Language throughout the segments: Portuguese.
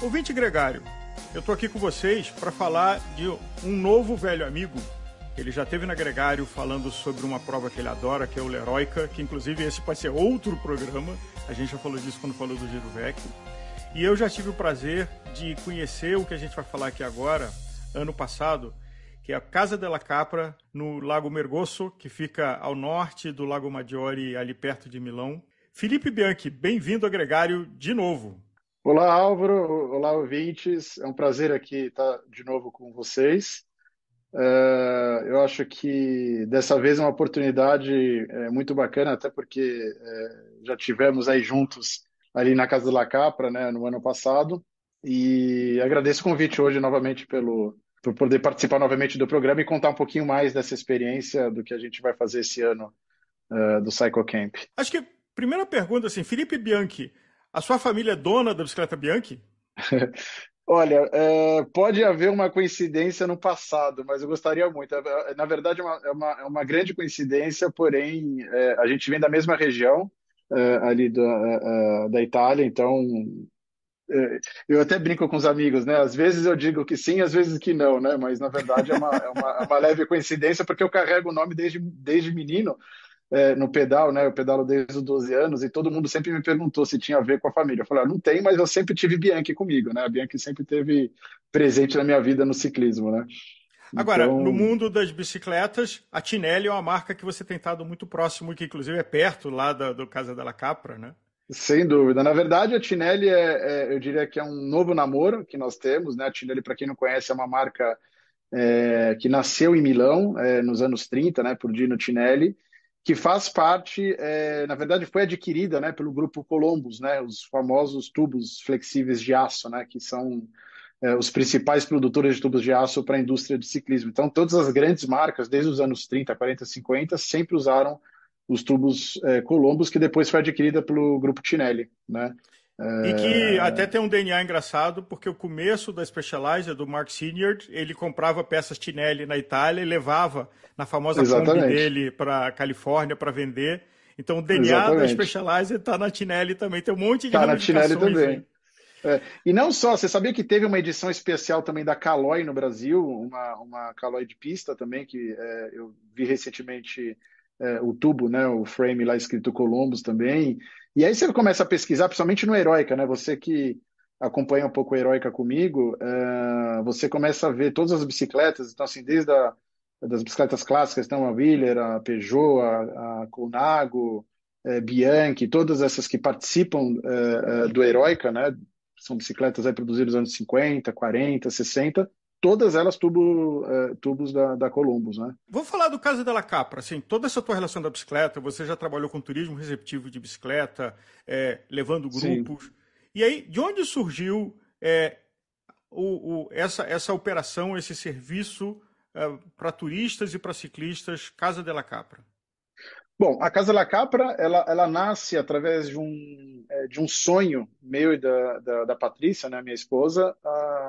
Ouvinte gregário, eu estou aqui com vocês para falar de um novo velho amigo. Ele já esteve na Gregário falando sobre uma prova que ele adora, que é o Leroica, que inclusive esse pode ser outro programa. A gente já falou disso quando falou do Giro Vecchio. E eu já tive o prazer de conhecer o que a gente vai falar aqui agora, ano passado, que é a Casa della Capra, no Lago Mergoso, que fica ao norte do Lago Maggiore, ali perto de Milão. Felipe Bianchi, bem-vindo a Gregário de novo. Olá, Álvaro. Olá, ouvintes. É um prazer aqui estar de novo com vocês. Eu acho que dessa vez é uma oportunidade muito bacana, até porque já tivemos aí juntos ali na Casa da Capra, né, no ano passado. E agradeço o convite hoje novamente por poder participar novamente do programa e contar um pouquinho mais dessa experiência do que a gente vai fazer esse ano do Cycle Camp. Acho que, primeira pergunta, assim, Felipe Bianchi, a sua família é dona da bicicleta Bianchi? Olha, pode haver uma coincidência no passado, mas eu gostaria muito. Na verdade, é uma grande coincidência, porém, a gente vem da mesma região, ali da Itália, então eu até brinco com os amigos, né? Às vezes eu digo que sim, às vezes que não, né? Mas na verdade é uma leve coincidência, porque eu carrego o nome desde menino no pedal, né? Eu pedalo desde os 12 anos e todo mundo sempre me perguntou se tinha a ver com a família. Eu falei, não tem, mas eu sempre tive Bianchi comigo, né? A Bianchi sempre teve presente na minha vida no ciclismo, né? Agora, no Então, mundo das bicicletas, a Tinelli é uma marca que você tem estado muito próximo, que inclusive é perto lá do Casa della Capra, né? sem dúvida. Na verdade, a Tinelli eu diria que é um novo namoro que nós temos, né? A Tinelli, para quem não conhece, é uma marca que nasceu em Milão, nos anos 30, né? Por Gino Tinelli, que faz parte, na verdade, foi adquirida, né, pelo grupo Columbus, né, os famosos tubos flexíveis de aço, né, que são os principais produtores de tubos de aço para a indústria de ciclismo. Então, todas as grandes marcas, desde os anos 30, 40, 50, sempre usaram os tubos Columbus, que depois foi adquirida pelo grupo Tinelli, né? E que até É, tem um DNA engraçado, porque o começo da Specialized, do Mark Senior, ele comprava peças Tinelli na Itália e levava na famosa Kombi exatamente, dele para Califórnia para vender. Então o DNA da exatamente. Specialized está na Tinelli também. Tem um monte de Tá na Tinelli ramificações aí. também. E não só, você sabia que teve uma edição especial também da Caloi no Brasil, uma Caloi de pista também, que eu vi recentemente o tubo, né, o frame lá escrito Columbus também. E aí você começa a pesquisar, principalmente no Heroica, né? Você que acompanha um pouco o Heroica comigo, você começa a ver todas as bicicletas, então assim, das bicicletas clássicas, então a Wheeler, a Peugeot, a Colnago, Bianchi, todas essas que participam do Heroica, né? São bicicletas aí produzidas nos anos 50, 40, 60, todas elas tubos da Columbus, né? Vou falar do Casa della Capra, assim, toda essa tua relação da bicicleta, você já trabalhou com turismo receptivo de bicicleta, levando Sim. grupos. E aí, de onde surgiu essa operação, esse serviço para turistas e para ciclistas, Casa della Capra? Bom, a Casa La Capra, ela nasce através de um sonho meu e da Patrícia, né, minha esposa,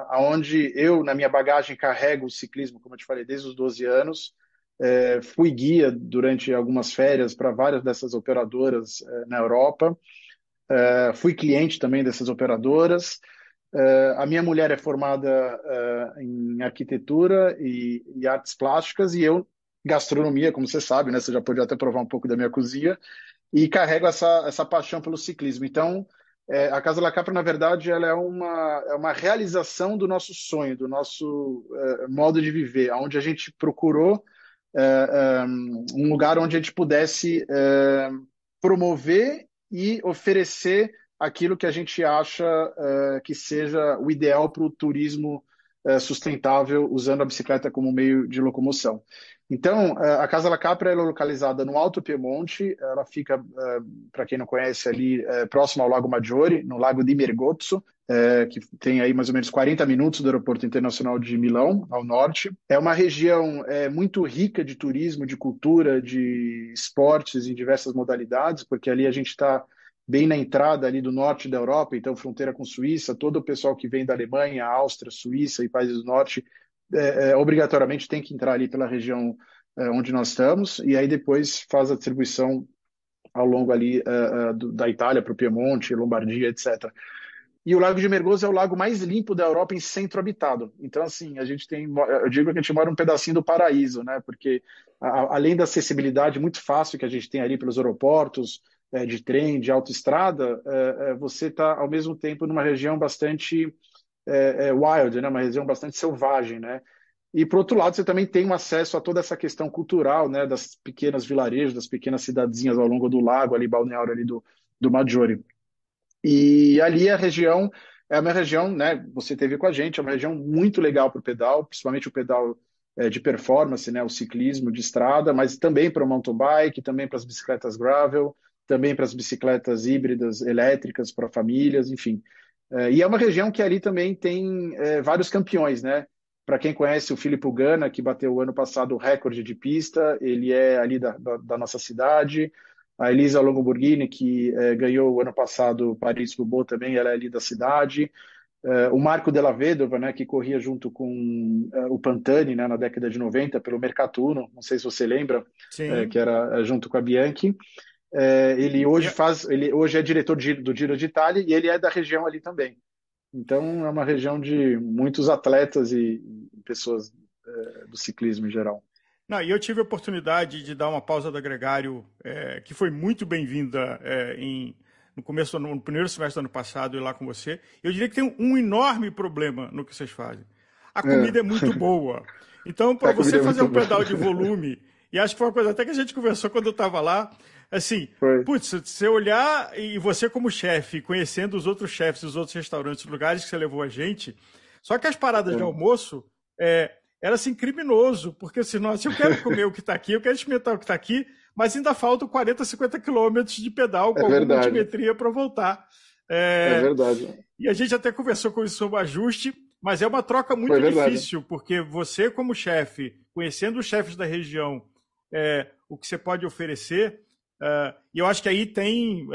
aonde eu, na minha bagagem, carrego o ciclismo, como eu te falei, desde os 12 anos. Fui guia durante algumas férias para várias dessas operadoras na Europa. Fui cliente também dessas operadoras. A minha mulher é formada em arquitetura e artes plásticas e eu gastronomia, como você sabe, né? Você já pode até provar um pouco da minha cozinha e carrego essa paixão pelo ciclismo. Então, a Casa La Capra, na verdade, ela é uma realização do nosso sonho, do nosso modo de viver, onde a gente procurou um lugar onde a gente pudesse promover e oferecer aquilo que a gente acha que seja o ideal para o turismo sustentável, usando a bicicleta como meio de locomoção. Então, a Casa La Capra ela é localizada no Alto Piemonte, ela fica, para quem não conhece, ali próximo ao Lago Maggiore, no Lago di Mergozzo, que tem aí mais ou menos 40 minutos do Aeroporto Internacional de Milão, ao norte. É uma região muito rica de turismo, de cultura, de esportes em diversas modalidades, porque ali a gente está bem na entrada ali do norte da Europa, então fronteira com Suíça, todo o pessoal que vem da Alemanha, Áustria, Suíça e países do norte obrigatoriamente tem que entrar ali pela região onde nós estamos, e aí depois faz a distribuição ao longo ali da Itália para o Piemonte, Lombardia, etc. e o Lago de Mergoso é o lago mais limpo da Europa em centro habitado. Então, assim, a gente tem, eu digo que a gente mora um pedacinho do paraíso, né? Porque além da acessibilidade muito fácil que a gente tem ali pelos aeroportos, de trem, de autoestrada, você está ao mesmo tempo numa região bastante wild, né? Uma região bastante selvagem, né? E, por outro lado, você também tem um acesso a toda essa questão cultural, né, das pequenas vilarejos, das pequenas cidadezinhas ao longo do lago, ali, balneário ali do Maggiore. E ali a região é uma região, né, você teve com a gente, é uma região muito legal para o pedal, principalmente o pedal de performance, né, o ciclismo de estrada, mas também para o mountain bike, também para as bicicletas gravel, também para as bicicletas híbridas elétricas para famílias, enfim. E é uma região que ali também tem vários campeões, né? Para quem conhece o Filippo Ganna, que bateu o ano passado o recorde de pista, ele é ali da nossa cidade. A Elisa Longoborghini, que ganhou o ano passado Paris-Roubaix também, ela é ali da cidade. O Marco Della Vedova, né, que corria junto com o Pantani, né, na década de 90 pelo Mercatuno, não sei se você lembra, Sim. que era junto com a Bianchi. Ele hoje é diretor do Giro de Itália e ele é da região ali também. Então, é uma região de muitos atletas e pessoas do ciclismo em geral. Não, e eu tive a oportunidade de dar uma pausa do Gregário, que foi muito bem-vinda no começo, no primeiro semestre do ano passado, ir lá com você. Eu diria que tem um enorme problema no que vocês fazem. A É, comida é muito boa. Então, para a comida você é fazer muito um boa. pedal de volume, e acho que foi uma coisa até que a gente conversou quando eu estava lá, assim, Foi. putz, se você olhar e você como chefe, conhecendo os outros chefes, os outros restaurantes, os lugares que você levou a gente, só que as paradas de É, almoço, era assim criminoso, porque assim, nossa, eu quero comer o que está aqui, eu quero experimentar o que está aqui, mas ainda faltam 40, 50 quilômetros de pedal com é alguma verdade. altimetria para voltar. É É, verdade. e a gente até conversou com isso sobre ajuste, mas é uma troca Foi muito verdade. difícil, porque você, como chefe, conhecendo os chefes da região, o que você pode oferecer, e eu acho que aí tem,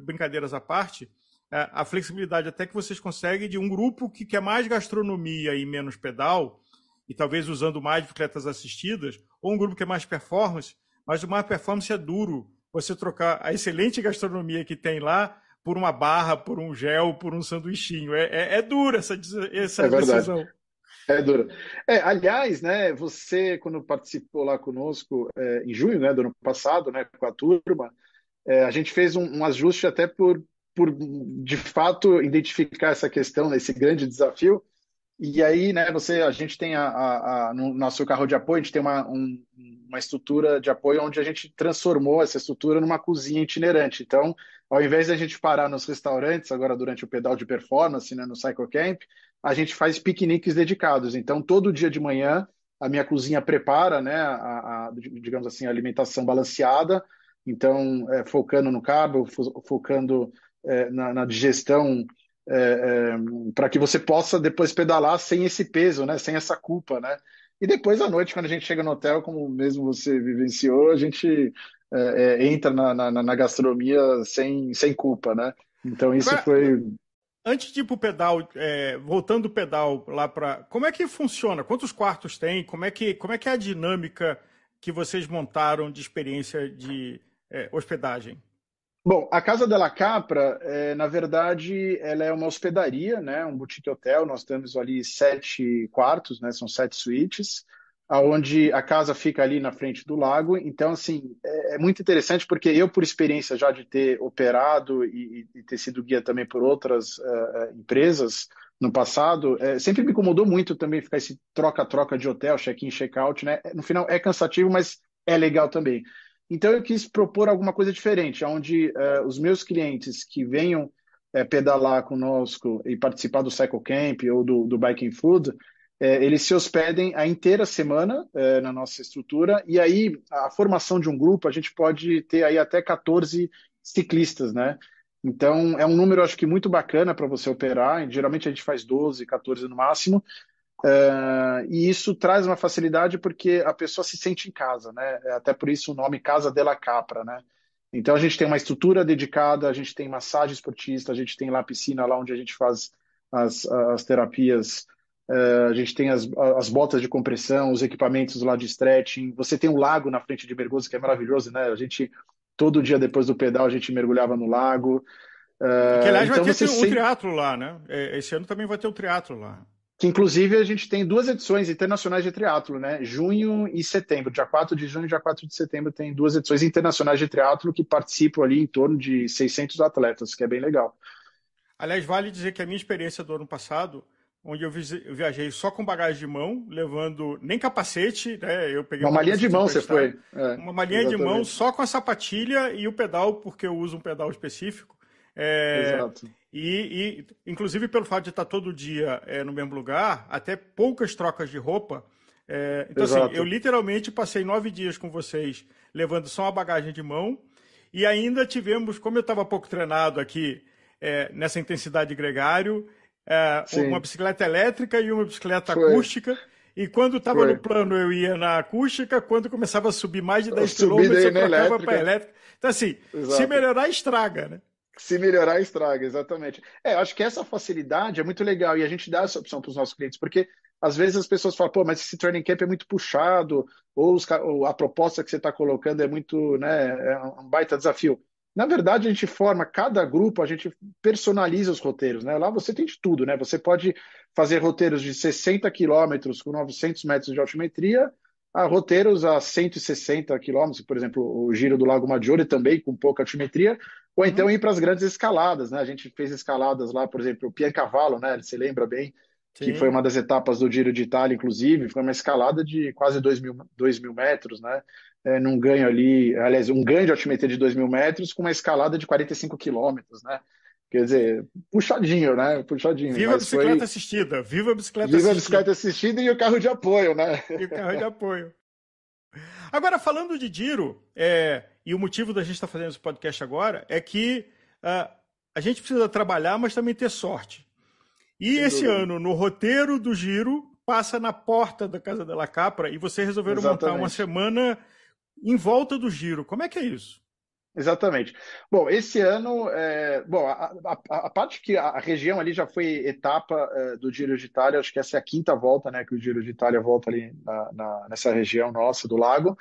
brincadeiras à parte, a flexibilidade até que vocês conseguem de um grupo que quer mais gastronomia e menos pedal, e talvez usando mais bicicletas assistidas, ou um grupo que é mais performance, mas o mais performance é duro. Você trocar a excelente gastronomia que tem lá por uma barra, por um gel, por um sanduichinho. É dura É essa verdade. decisão. É duro. Aliás, né, você, quando participou lá conosco, em junho, né, do ano passado, né, com a turma, a gente fez um ajuste até por, de fato, identificar essa questão, né, esse grande desafio. E aí, né, a gente tem no nosso carro de apoio, a gente tem uma estrutura de apoio onde a gente transformou essa estrutura numa cozinha itinerante. Então, ao invés de a gente parar nos restaurantes, agora durante o pedal de performance, né, no Cycle Camp, a gente faz piqueniques dedicados. Então, todo dia de manhã, a minha cozinha prepara, né, digamos assim, a alimentação balanceada. Então, focando no carbo, focando na digestão para que você possa depois pedalar sem esse peso, né? Sem essa culpa, né? E depois à noite, quando a gente chega no hotel, como mesmo você vivenciou, a gente entra na gastronomia sem culpa, né? Então isso Agora, foi. antes de ir para o pedal, voltando o pedal lá para. Como é que funciona? Quantos quartos tem? Como é que é a dinâmica que vocês montaram de experiência de hospedagem? Bom, a Casa della Capra, na verdade, ela é uma hospedaria, né? Um boutique hotel. Nós temos ali 7 quartos, né? São 7 suítes, aonde a casa fica ali na frente do lago. Então, assim, é muito interessante porque eu, por experiência já de ter operado e ter sido guia também por outras empresas no passado, sempre me incomodou muito também ficar esse troca-troca de hotel, check-in, check-out, né? No final é cansativo, mas é legal também. Então eu quis propor alguma coisa diferente, onde os meus clientes que venham pedalar conosco e participar do Cycle Camp ou do Biking Food, eles se hospedem a inteira semana na nossa estrutura, e aí a formação de um grupo, a gente pode ter aí até 14 ciclistas, né? Então é um número, acho que muito bacana para você operar, geralmente a gente faz 12, 14 no máximo, e isso traz uma facilidade porque a pessoa se sente em casa, né? Até por isso o nome Casa della Capra, né? Então a gente tem uma estrutura dedicada, a gente tem massagem esportista, a gente tem lá a piscina lá onde a gente faz as terapias, a gente tem as botas de compressão, os equipamentos lá de stretching. Você tem um lago na frente de Mergoso que é maravilhoso, né? A gente todo dia depois do pedal a gente mergulhava no lago. Que, aliás, vai Então ter você um sempre triatlo lá, né? Esse ano também vai ter o triatlo lá. que inclusive a gente tem duas edições internacionais de triatlo, né? Junho e setembro, dia 4 de junho e dia 4 de setembro tem duas edições internacionais de triatlo que participam ali em torno de 600 atletas, que é bem legal. Aliás, vale dizer que a minha experiência do ano passado, onde eu viajei só com bagagem de mão, levando nem capacete, né? Eu peguei um Uma malinha de capacete mão você emprestado, foi. É, uma malinha de mão exatamente. só com a sapatilha e o pedal, porque eu uso um pedal específico. É, Exato. inclusive pelo fato de estar todo dia no mesmo lugar, até poucas trocas de roupa. Então, assim, eu Exato. literalmente passei 9 dias com vocês, levando só uma bagagem de mão, e ainda tivemos, como eu estava pouco treinado aqui nessa intensidade de gregário, uma Sim, bicicleta elétrica e uma bicicleta foi, acústica. E quando estava no foi. plano, eu ia na acústica. Quando começava a subir mais de A 10 subida quilômetros, aí eu na trocava para a elétrica. elétrica. Então, assim, se Exato. melhorar, estraga, né? Se melhorar, estraga, exatamente. Eu acho que essa facilidade é muito legal e a gente dá essa opção para os nossos clientes, porque às vezes as pessoas falam, pô, mas esse training camp é muito puxado, ou a proposta que você está colocando é muito, né, é um baita desafio. Na verdade, a gente forma cada grupo, a gente personaliza os roteiros, né? Lá você tem de tudo, né? Você pode fazer roteiros de 60 quilômetros com 900 metros de altimetria, a roteiros a 160 quilômetros, por exemplo, o Giro do Lago Maggiore também com pouca altimetria, ou então Uhum, ir para as grandes escaladas, né? A gente fez escaladas lá, por exemplo, o Piancavallo, né? Você lembra bem, que foi sim. uma das etapas do Giro de Itália, inclusive, foi uma escalada de quase 2.000 metros, né? Num ganho ali, aliás, um ganho de altimetria de 2.000 metros com uma escalada de 45 quilômetros, né? Quer dizer, puxadinho, né? Puxadinho, Viva a mas bicicleta foi assistida, viva a bicicleta viva a assistida bicicleta assistida e o carro de apoio, né? e o carro de apoio. Agora, falando de Giro, e o motivo da gente estar fazendo esse podcast agora é que a gente precisa trabalhar, mas também ter sorte. E Sem esse dúvida. ano, no roteiro do Giro, passa na porta da Casa de la Capra e vocês resolveram montar uma Exatamente. semana em volta do Giro. Como é que é isso? Exatamente. Bom, esse ano, bom, a parte que a região ali já foi etapa do Giro de Itália, acho que essa é a quinta volta, né, que o Giro de Itália volta ali nessa região nossa do lago.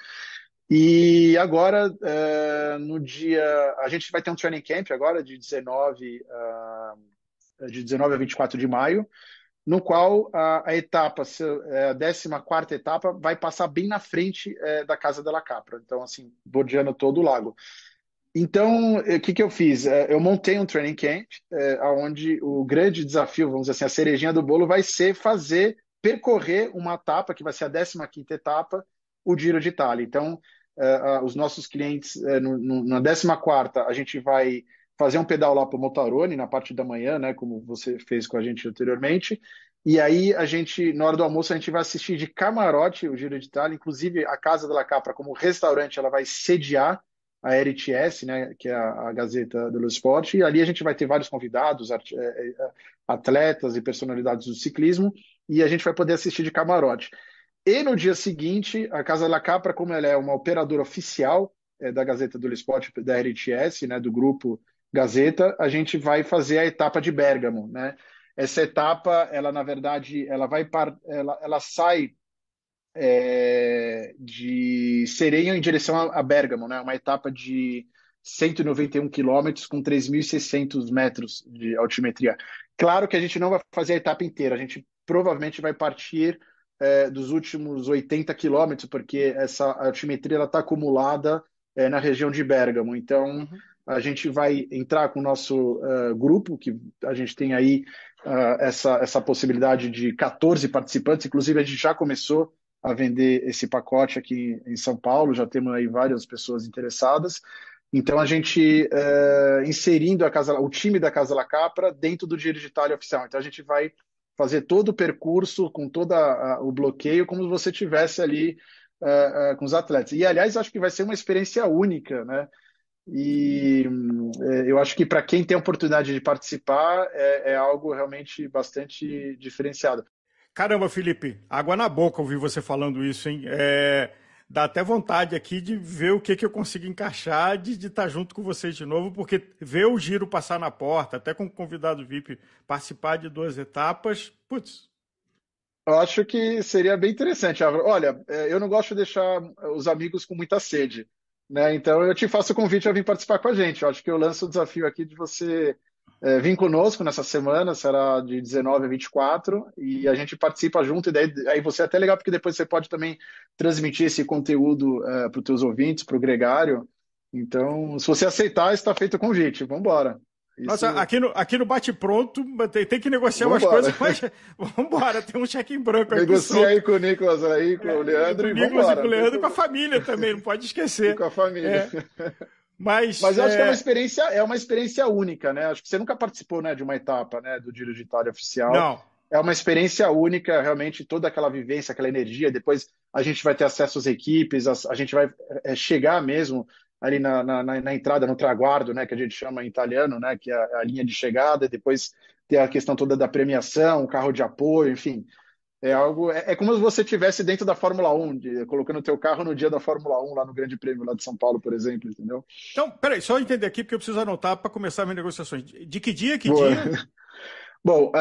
E agora, no dia, a gente vai ter um training camp agora de 19 a 24 de maio, no qual a etapa, a 14ª etapa, vai passar bem na frente da Casa della Capra, então assim, bordeando todo o lago. Então, o que que eu fiz? Eu montei um training camp, onde o grande desafio, vamos dizer assim, a cerejinha do bolo vai ser percorrer uma etapa, que vai ser a 15ª etapa, o Giro de Itália. Então, os nossos clientes, na 14ª, a gente vai fazer um pedal lá para o Motarone, na parte da manhã, né, como você fez com a gente anteriormente. E aí, na hora do almoço, a gente vai assistir de camarote o Giro de Itália. Inclusive, a Casa della Capra, como restaurante, ela vai sediar a RTS, né, que é a Gazeta dello Sport, e ali a gente vai ter vários convidados, atletas e personalidades do ciclismo, e a gente vai poder assistir de camarote. E no dia seguinte, a Casa La Capra, como ela é uma operadora oficial da Gazeta dello Sport, da RTS, né, do grupo Gazeta, a gente vai fazer a etapa de Bérgamo, né? Essa etapa, ela na verdade, ela sai de Sereia em direção a Bérgamo, né? Uma etapa de 191 quilômetros com 3.600 metros de altimetria. Claro que a gente não vai fazer a etapa inteira, a gente provavelmente vai partir dos últimos 80 quilômetros, porque essa altimetria está acumulada na região de Bérgamo. Então, Uhum. a gente vai entrar com o nosso grupo, que a gente tem aí essa possibilidade de 14 participantes, inclusive a gente já começou a vender esse pacote aqui em São Paulo, já temos aí várias pessoas interessadas. Então a gente inserindo o time da Casa La Capra dentro do Giro de Itália oficial. Então a gente vai fazer todo o percurso com todo o bloqueio, como se você tivesse ali com os atletas. E aliás, acho que vai ser uma experiência única, né? E eu acho que para quem tem a oportunidade de participar é algo realmente bastante diferenciado. Caramba, Felipe, água na boca ouvir você falando isso, hein? Dá até vontade aqui de ver o que eu consigo encaixar de estar junto com vocês de novo, porque ver o Giro passar na porta, até com o convidado VIP participar de 2 etapas, putz. Eu acho que seria bem interessante, Álvaro. Olha, eu não gosto de deixar os amigos com muita sede, né? Então eu te faço o convite a vir participar com a gente. Eu acho que eu lanço o desafio aqui de você vem conosco nessa semana, será de 19 a 24, e a gente participa junto, e daí aí você é até legal, porque depois você pode também transmitir esse conteúdo para os teus ouvintes, para o gregário. Então, se você aceitar, está feito o convite. Vamos embora. Nossa, Isso, aqui no bate-pronto tem que negociar vamos umas embora. coisas, mas vamos embora, tem um cheque em branco aqui Negocia solto. aí com o Nicolas, aí, com o Com Leandro, o e vamos Nicolas e com embora. o Não tem Leandro e com a problema. família também, não pode E esquecer. com a família. É, mas, Mas eu acho que é uma experiência única, né? Acho que você nunca participou, né, de uma etapa, né, do Giro de Itália oficial. não. É uma experiência única, realmente, toda aquela vivência, aquela energia. Depois a gente vai ter acesso às equipes, a gente vai chegar mesmo ali na entrada, no traguardo, né, que a gente chama em italiano, né, que é a linha de chegada. E depois ter a questão toda da premiação, o carro de apoio, enfim. É como se você estivesse dentro da Fórmula 1, colocando o teu carro no dia da Fórmula 1, lá no Grande Prêmio lá de São Paulo, por exemplo, entendeu? Então, peraí, só entender aqui, porque eu preciso anotar para começar minhas negociações. De que dia, que Boa. dia? Bom,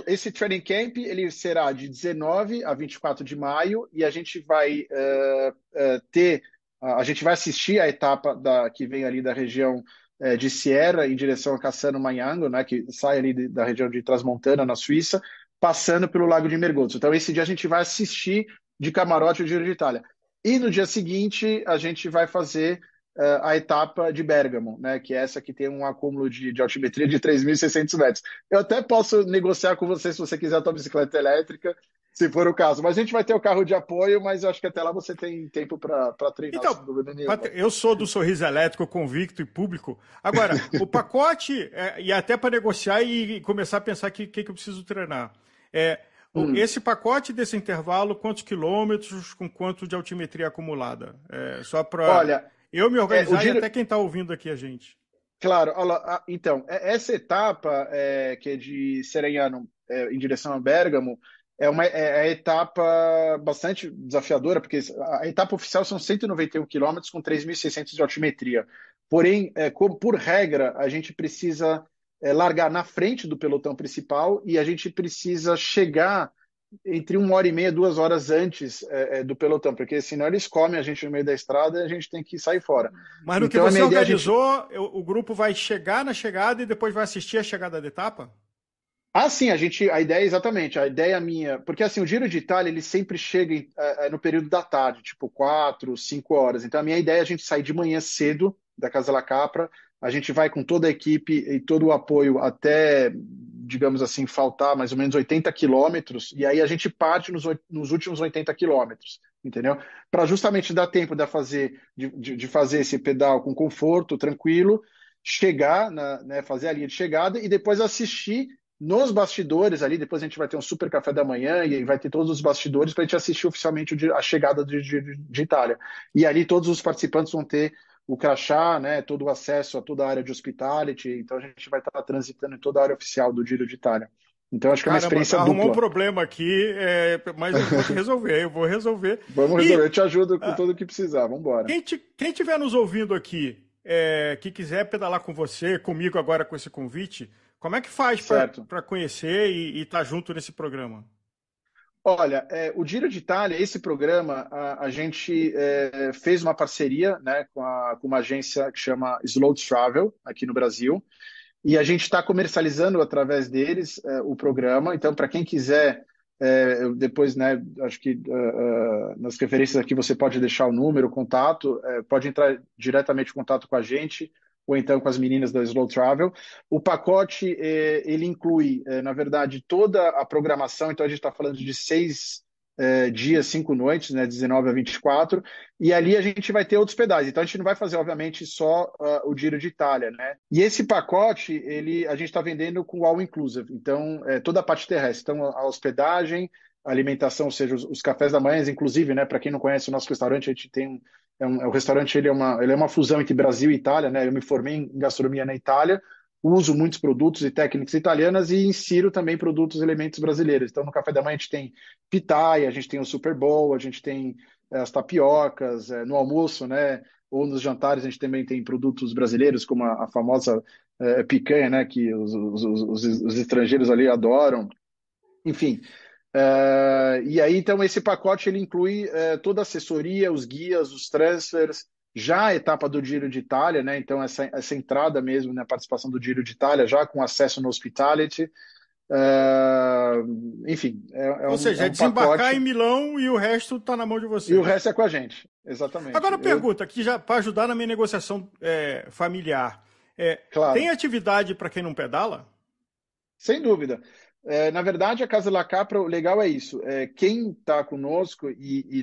esse training camp ele será de 19 a 24 de maio e a gente vai a gente vai assistir a etapa que vem ali da região de Sierra em direção a Cassano Mayango, né, que sai ali da região de Trasmontana, na Suíça, passando pelo Lago de Mergozzo. Então, esse dia a gente vai assistir de camarote o Giro de Itália. E no dia seguinte, a gente vai fazer a etapa de Bergamo, né, que é essa que tem um acúmulo de altimetria de 3.600 metros. Eu até posso negociar com você se você quiser a tua bicicleta elétrica, se for o caso. Mas a gente vai ter o carro de apoio, mas eu acho que até lá você tem tempo para treinar, sem Então, dúvida nenhuma. eu sou do sorriso elétrico convicto e público. Agora, o pacote, e até para negociar e começar a pensar que eu preciso treinar. Esse pacote desse intervalo, quantos quilômetros, com quanto de altimetria acumulada? Só para Olha, eu me o organizar e Giro, até quem está ouvindo aqui a gente. claro, olha, então, essa etapa que é de Seregnano em direção a Bergamo é a etapa bastante desafiadora, porque a etapa oficial são 191 quilômetros com 3.600 de altimetria. Porém, por regra, a gente precisa largar na frente do pelotão principal e a gente precisa chegar entre 1 hora e meia, 2 horas antes do pelotão, porque senão eles comem a gente no meio da estrada e a gente tem que sair fora. Mas no que Então, a você minha ideia, a gente. organizou, o grupo vai chegar na chegada e depois vai assistir a chegada da etapa? Ah, sim, a ideia é exatamente, a ideia minha, porque assim, o Giro de Itália, ele sempre chega no período da tarde, tipo 4, 5 horas. Então, a minha ideia é a gente sair de manhã cedo da Casa La Capra, a gente vai com toda a equipe e todo o apoio até, digamos assim, faltar mais ou menos 80 quilômetros, e aí a gente parte nos últimos 80 quilômetros, entendeu? Para justamente dar tempo de fazer esse pedal com conforto, tranquilo, chegar, né, fazer a linha de chegada e depois assistir nos bastidores ali, depois a gente vai ter um super café da manhã e vai ter todos os bastidores para a gente assistir oficialmente a chegada de Itália. E ali todos os participantes vão ter o crachá, né, todo o acesso a toda a área de hospitality, então a gente vai estar transitando em toda a área oficial do Giro de Itália. Então acho que é uma Caramba, experiência arrumou um dupla. problema aqui, mas eu vou te resolver, eu vou resolver. Vamos resolver, E eu te ajudo com tudo o que precisar, vamos embora. quem estiver nos ouvindo aqui, que quiser pedalar com você, comigo agora com esse convite, como é que faz Certo. para conhecer e estar junto nesse programa? Olha, o Giro de Itália, esse programa, a gente fez uma parceria, né, com uma agência que chama Slow Travel, aqui no Brasil, e a gente está comercializando através deles o programa. Então, para quem quiser, depois, né, acho que nas referências aqui você pode deixar o número, o contato, pode entrar diretamente em contato com a gente ou então com as meninas da Slow Travel. O pacote, ele inclui, na verdade, toda a programação. Então, a gente está falando de 6 dias, 5 noites, né, 19 a 24, e ali a gente vai ter outros pedais. Então a gente não vai fazer, obviamente, só o Giro de Itália, né? E esse pacote, a gente está vendendo com all inclusive, então toda a parte terrestre, então a hospedagem, a alimentação, ou seja, os cafés da manhã, inclusive, né? Para quem não conhece o nosso restaurante, a gente tem o restaurante ele é uma fusão entre Brasil e Itália, né? Eu me formei em gastronomia na Itália, uso muitos produtos e técnicas italianas e insiro também produtos e elementos brasileiros. Então, no café da manhã a gente tem pitaia, a gente tem o Super Bowl, a gente tem as tapiocas, no almoço, né? Ou nos jantares a gente também tem produtos brasileiros, como a famosa picanha, né? Que os estrangeiros ali adoram. Enfim, e aí, então, esse pacote ele inclui toda a assessoria, os guias, os transfers, já a etapa do Giro de Itália, né? Então essa entrada mesmo na participação do Giro de Itália, já com acesso no Hospitality, é, enfim, Ou é seja, é um desembarcar em pacote Milão e o resto está na mão de e o vocês. resto é com a gente, exatamente. Agora pergunta, que já para ajudar na minha negociação familiar, tem Claro. atividade para quem não pedala? Sem dúvida. Na verdade, a Casa La Capra, o legal é isso. Quem está conosco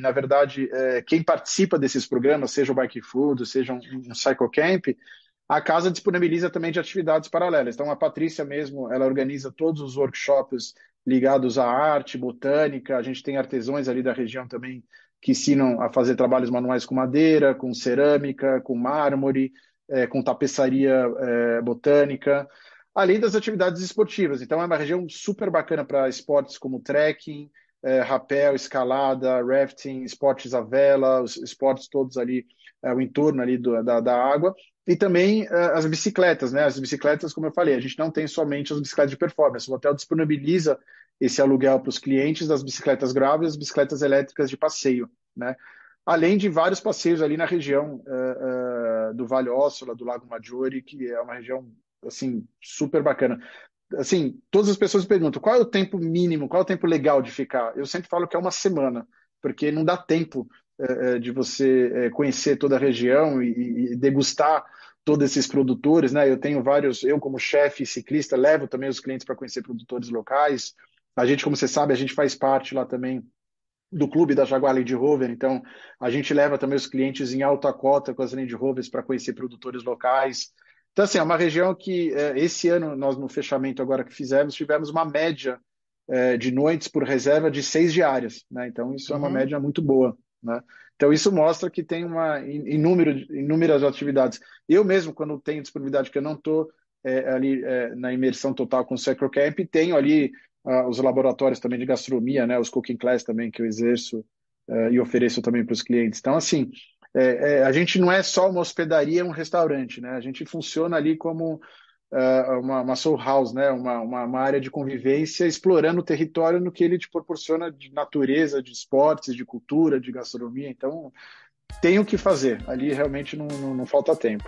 na verdade, quem participa desses programas, seja o Bike Food, seja um Cycle Camp, a casa disponibiliza também de atividades paralelas. Então, a Patrícia mesmo, ela organiza todos os workshops ligados à arte, botânica. A gente tem artesãos ali da região também que ensinam a fazer trabalhos manuais com madeira, com cerâmica, com mármore, com tapeçaria, botânica, além das atividades esportivas. Então, é uma região super bacana para esportes como trekking, rapel, escalada, rafting, esportes à vela, os esportes todos ali, o entorno ali da água. E também as bicicletas, né? As bicicletas, como eu falei, a gente não tem somente as bicicletas de performance. O hotel disponibiliza esse aluguel para os clientes das bicicletas graves e as bicicletas elétricas de passeio, né? Além de vários passeios ali na região do Vale Ossola, do Lago Maggiore, que é uma região assim super bacana. Assim, todas as pessoas me perguntam qual é o tempo mínimo, qual é o tempo legal de ficar. Eu sempre falo que é uma semana, porque não dá tempo de você conhecer toda a região e degustar todos esses produtores, né? Eu tenho vários, eu como chefe ciclista levo também os clientes para conhecer produtores locais. A gente, como você sabe, a gente faz parte lá também do clube da Jaguar Land Rover, então a gente leva também os clientes em alta cota com as Land Rovers para conhecer produtores locais. Então, assim, é uma região que esse ano, nós no fechamento agora que fizemos, tivemos uma média de noites por reserva de 6 diárias, né? Então, isso é uma Uhum. média muito boa, né? Então, isso mostra que tem inúmeras atividades. Eu mesmo, quando tenho disponibilidade que eu não estou ali na imersão total com o Cycle Camp, tenho ali os laboratórios também de gastronomia, né, os cooking class também que eu exerço e ofereço também para os clientes. Então, assim, a gente não é só uma hospedaria, um restaurante, né? A gente funciona ali como uma soul house, né? Uma área de convivência, explorando o território no que ele te proporciona de natureza, de esportes, de cultura, de gastronomia. Então, tem o que fazer. Ali realmente não falta tempo.